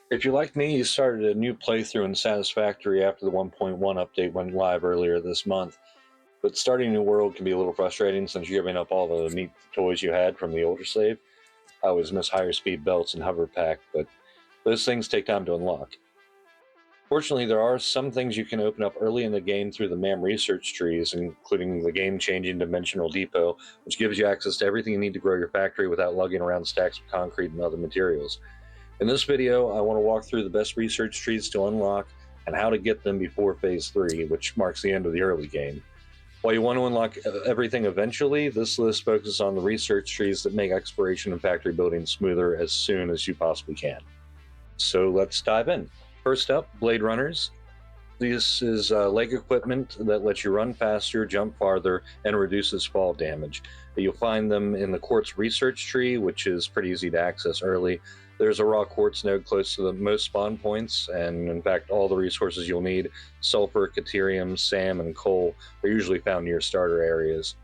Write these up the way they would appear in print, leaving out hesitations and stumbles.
If you're like me, you started a new playthrough in Satisfactory after the 1.1 update went live earlier this month. But starting a new world can be a little frustrating since you're giving up all the neat toys you had from the older save. I always miss higher speed belts and hover pack, but those things take time to unlock. Fortunately, there are some things you can open up early in the game through the MAM research trees, including the game-changing Dimensional Depot, which gives you access to everything you need to grow your factory without lugging around stacks of concrete and other materials. In this video, I want to walk through the best research trees to unlock and how to get them before Phase 3, which marks the end of the early game. While you want to unlock everything eventually, this list focuses on the research trees that make exploration and factory building smoother as soon as you possibly can. So let's dive in. First up, Blade Runners. This is leg equipment that lets you run faster, jump farther, and reduces fall damage. You'll find them in the quartz research tree, which is pretty easy to access early. There's a raw quartz node close to the most spawn points, and in fact, all the resources you'll need, sulfur, caterium, SAM, and coal, are usually found near starter areas.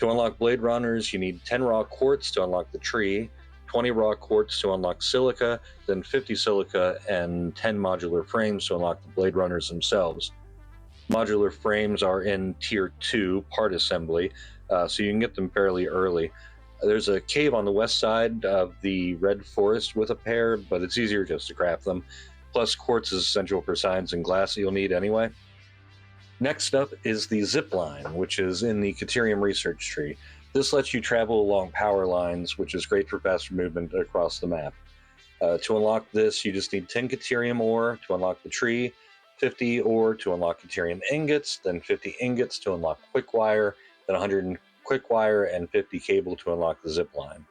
To unlock Blade Runners, you need 10 raw quartz to unlock the tree, 20 raw quartz to unlock silica, then 50 silica and 10 modular frames to unlock the Blade Runners themselves. Modular frames are in Tier 2 part assembly, so you can get them fairly early. There's a cave on the west side of the Red Forest with a pair, but it's easier just to craft them. Plus, quartz is essential for science and glass that you'll need anyway. Next up is the Zipline, which is in the Caterium research tree. This lets you travel along power lines, which is great for faster movement across the map. To unlock this, you just need 10 Caterium ore to unlock the tree, 50 ore to unlock Caterium ingots, then 50 ingots to unlock quick wire, then 100 quick wire and 50 cable to unlock the Zipline.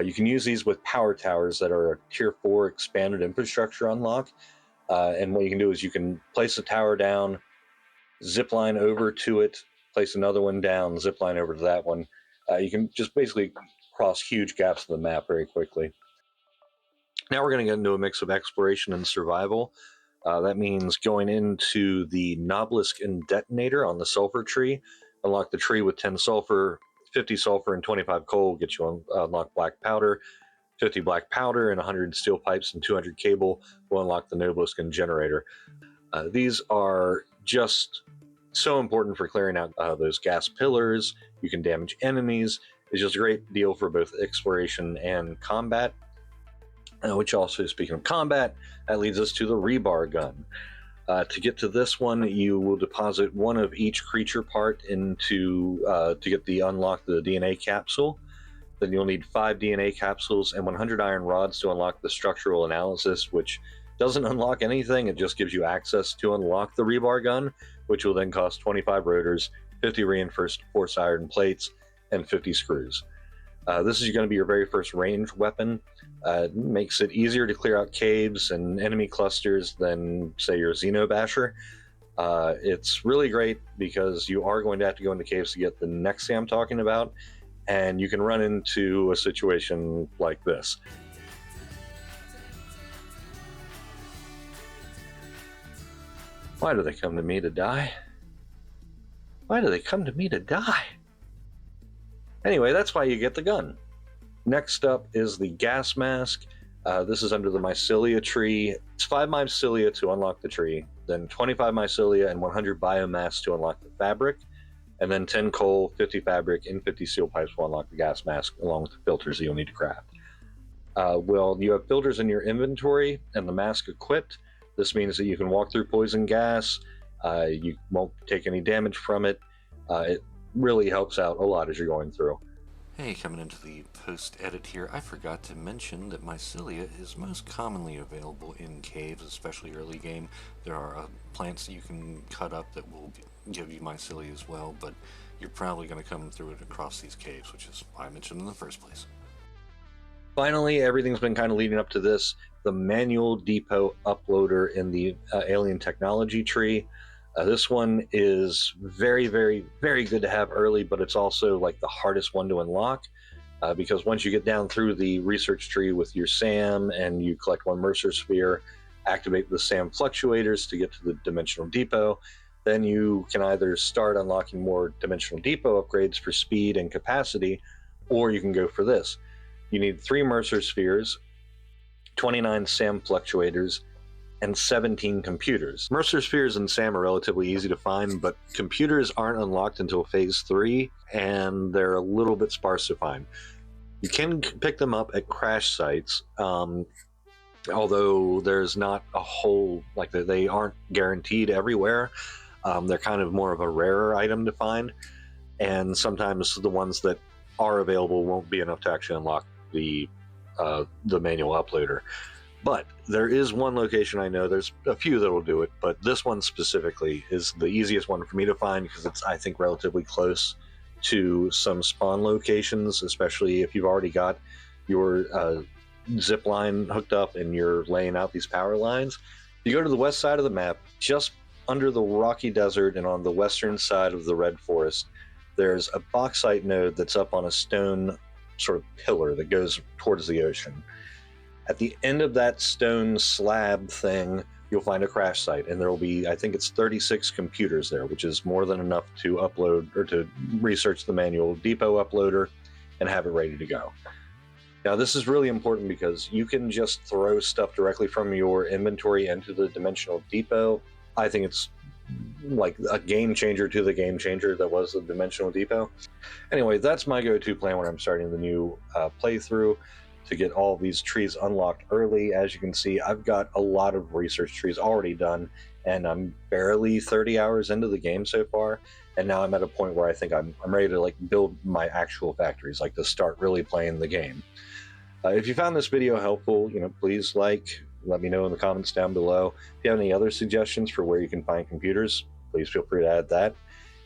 You can use these with power towers that are a Tier 4 expanded infrastructure unlock. And what you can do is you can place a tower down, zipline over to it, place another one down, zipline over to that one. You can just basically cross huge gaps of the map very quickly. Now we're going to get into a mix of exploration and survival. That means going into the Nobelisk Detonator on the sulfur tree. Unlock the tree with 10 sulfur, 50 sulfur, and 25 coal. Get you unlock black powder. 50 black powder and 100 steel pipes and 200 cable will unlock the Nobelisk generator. These are just so important for clearing out those gas pillars. You can damage enemies. It's just a great deal for both exploration and combat. Which also, speaking of combat, that leads us to the Rebar Gun. To get to this one, you will deposit one of each creature part into to get the unlock the DNA capsule. Then you'll need 5 DNA capsules and 100 iron rods to unlock the structural analysis, which doesn't unlock anything. It just gives you access to unlock the Rebar Gun, which will then cost 25 rotors, 50 reinforced iron plates, and 50 screws. This is going to be your very first ranged weapon. It makes it easier to clear out caves and enemy clusters than, say, your Xenobasher. It's really great because you are going to have to go into caves to get the next thing I'm talking about, and you can run into a situation like this. Why do they come to me to die? Why do they come to me to die? Anyway, that's why you get the gun. Next up is the gas mask. This is under the mycelia tree. It's 5 mycelia to unlock the tree, then 25 mycelia and 100 biomass to unlock the fabric, and then 10 coal, 50 fabric, and 50 steel pipes will unlock the gas mask, along with the filters that you'll need to craft. Well, you have filters in your inventory and the mask equipped. This means that you can walk through poison gas. You won't take any damage from it. It really helps out a lot as you're going through. Hey, coming into the post-edit here, I forgot to mention that mycelia is most commonly available in caves, especially early game. There are plants that you can cut up that will give you mycelia as well, but you're probably going to come through it across these caves, which is why I mentioned in the first place. Finally, everything's been kind of leading up to this. The manual depot uploader in the alien technology tree. This one is very, very, very good to have early, but it's also like the hardest one to unlock because once you get down through the research tree with your SAM and you collect 1 Mercer sphere, activate the SAM fluctuators to get to the dimensional depot, then you can either start unlocking more dimensional depot upgrades for speed and capacity, or you can go for this. You need 3 Mercer spheres, 29 SAM fluctuators, and 17 computers. Mercer spheres and SAM are relatively easy to find, but computers aren't unlocked until phase 3, and they're a little bit sparse to find. You can pick them up at crash sites, although there's not a whole, like they aren't guaranteed everywhere. They're kind of more of a rarer item to find, and sometimes the ones that are available won't be enough to actually unlock the manual uploader. But there is one location I know, there's a few that will do it, but this one specifically is the easiest one for me to find because it's, I think, relatively close to some spawn locations, especially if you've already got your zipline hooked up and you're laying out these power lines. You go to the west side of the map, just under the rocky desert and on the western side of the red forest, there's a bauxite node that's up on a stone sort of pillar that goes towards the ocean. At the end of that stone slab thing, you'll find a crash site, and there will be, I think it's 36 computers there, which is more than enough to upload or to research the manual depot uploader and have it ready to go. Now, this is really important because you can just throw stuff directly from your inventory into the dimensional depot. I think it's like a game changer to the game changer that was the dimensional depot. Anyway, that's my go-to plan when I'm starting the new playthrough, to get all these trees unlocked early. As you can see, I've got a lot of research trees already done, and I'm barely 30 hours into the game so far, and now I'm at a point where I think I'm ready to like build my actual factories, like to start really playing the game. If you found this video helpful, please let me know in the comments down below. If you have any other suggestions for where you can find computers, please feel free to add that.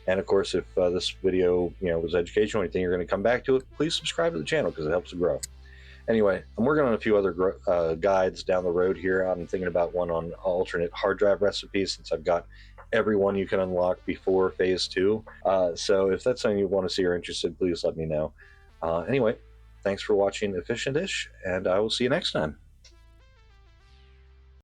And of course, if this video was educational, or you think you're going to come back to it, please subscribe to the channel because it helps to grow. Anyway, I'm working on a few other guides down the road here. I'm thinking about one on alternate hard drive recipes, since I've got every one you can unlock before phase 2. So if that's something you want to see or interested, please let me know. Anyway, thanks for watching Efficient-ish, and I will see you next time.